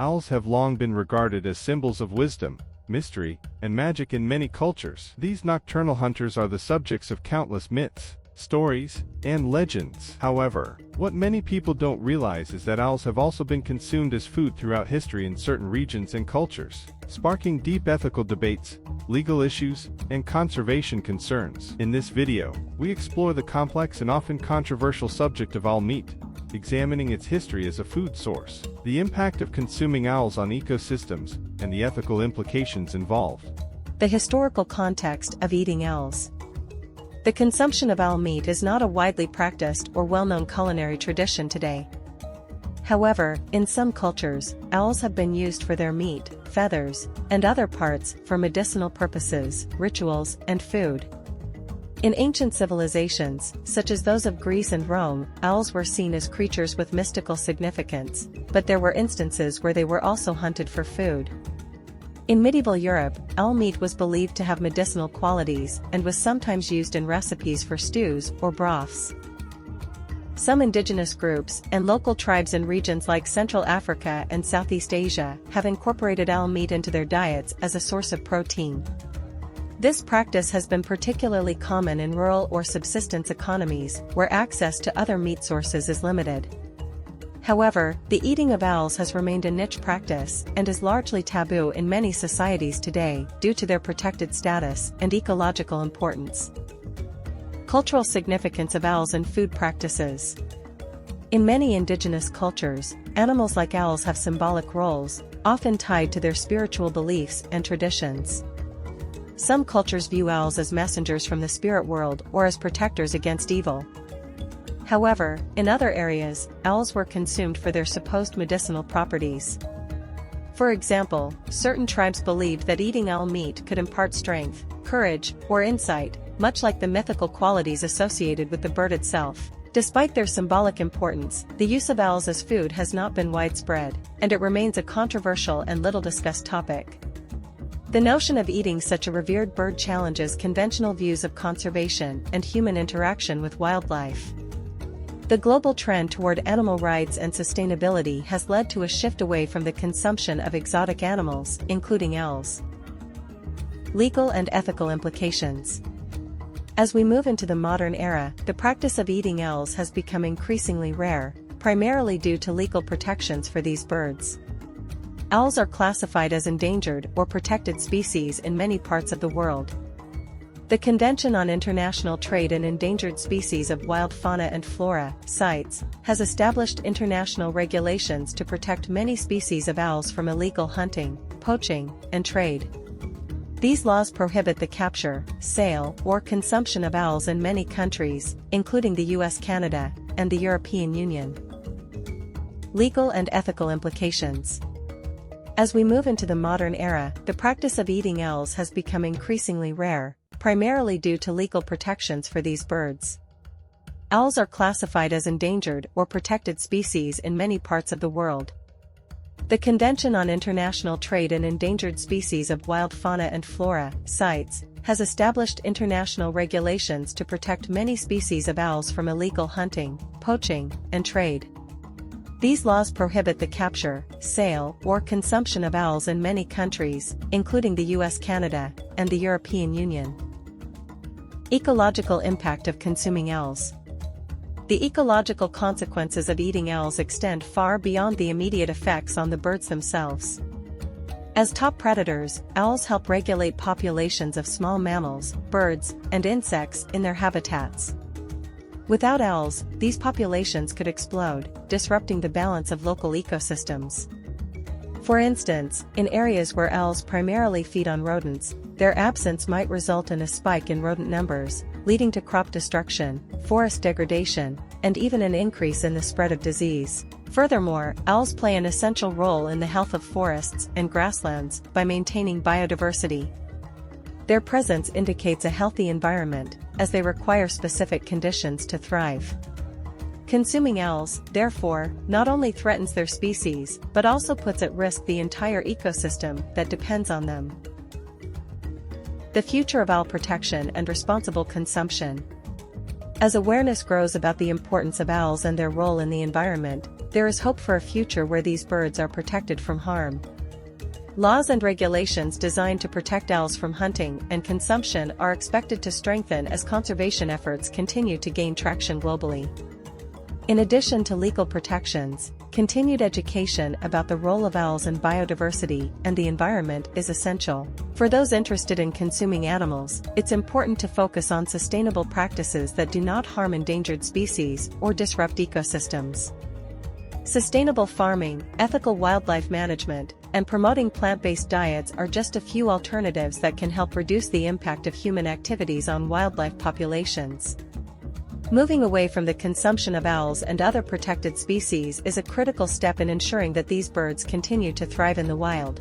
Owls have long been regarded as symbols of wisdom, mystery, and magic in many cultures. These nocturnal hunters are the subjects of countless myths, stories, and legends. However, what many people don't realize is that owls have also been consumed as food throughout history in certain regions and cultures, sparking deep ethical debates, legal issues, and conservation concerns. In this video, we explore the complex and often controversial subject of owl meat, examining its history as a food source, the impact of consuming owls on ecosystems, and the ethical implications involved. The historical context of eating owls. The consumption of owl meat is not a widely practiced or well-known culinary tradition today. However, in some cultures, owls have been used for their meat, feathers, and other parts for medicinal purposes, rituals, and food. In ancient civilizations, such as those of Greece and Rome, owls were seen as creatures with mystical significance, but there were instances where they were also hunted for food. In medieval Europe, owl meat was believed to have medicinal qualities and was sometimes used in recipes for stews or broths. Some indigenous groups and local tribes in regions like Central Africa and Southeast Asia have incorporated owl meat into their diets as a source of protein. This practice has been particularly common in rural or subsistence economies, where access to other meat sources is limited. However, the eating of owls has remained a niche practice and is largely taboo in many societies today due to their protected status and ecological importance. Cultural significance of owls in food practices. In many indigenous cultures, animals like owls have symbolic roles, often tied to their spiritual beliefs and traditions. Some cultures view owls as messengers from the spirit world or as protectors against evil. However, in other areas, owls were consumed for their supposed medicinal properties. For example, certain tribes believed that eating owl meat could impart strength, courage, or insight, much like the mythical qualities associated with the bird itself. Despite their symbolic importance, the use of owls as food has not been widespread, and it remains a controversial and little discussed topic. The notion of eating such a revered bird challenges conventional views of conservation and human interaction with wildlife. The global trend toward animal rights and sustainability has led to a shift away from the consumption of exotic animals, including owls. Legal and ethical implications. As we move into the modern era, the practice of eating owls has become increasingly rare, primarily due to legal protections for these birds. Owls are classified as endangered or protected species in many parts of the world. The Convention on International Trade in Endangered Species of Wild Fauna and Flora, CITES, has established international regulations to protect many species of owls from illegal hunting, poaching, and trade. These laws prohibit the capture, sale, or consumption of owls in many countries, including the US, Canada, and the European Union. Legal and ethical implications. As we move into the modern era, the practice of eating owls has become increasingly rare, primarily due to legal protections for these birds. Owls are classified as endangered or protected species in many parts of the world. The Convention on International Trade in Endangered Species of Wild Fauna and Flora, CITES, has established international regulations to protect many species of owls from illegal hunting, poaching, and trade. These laws prohibit the capture, sale, or consumption of owls in many countries, including the US, Canada, and the European Union. Ecological impact of consuming owls. The ecological consequences of eating owls extend far beyond the immediate effects on the birds themselves. As top predators, owls help regulate populations of small mammals, birds, and insects in their habitats. Without owls, these populations could explode, disrupting the balance of local ecosystems. For instance, in areas where owls primarily feed on rodents, their absence might result in a spike in rodent numbers, leading to crop destruction, forest degradation, and even an increase in the spread of disease. Furthermore, owls play an essential role in the health of forests and grasslands by maintaining biodiversity. Their presence indicates a healthy environment, as they require specific conditions to thrive. Consuming owls, therefore, not only threatens their species, but also puts at risk the entire ecosystem that depends on them. The future of owl protection and responsible consumption. As awareness grows about the importance of owls and their role in the environment, there is hope for a future where these birds are protected from harm. Laws and regulations designed to protect owls from hunting and consumption are expected to strengthen as conservation efforts continue to gain traction globally. In addition to legal protections, continued education about the role of owls in biodiversity and the environment is essential. For those interested in consuming animals, it's important to focus on sustainable practices that do not harm endangered species or disrupt ecosystems. Sustainable farming, ethical wildlife management, and promoting plant-based diets are just a few alternatives that can help reduce the impact of human activities on wildlife populations. Moving away from the consumption of owls and other protected species is a critical step in ensuring that these birds continue to thrive in the wild.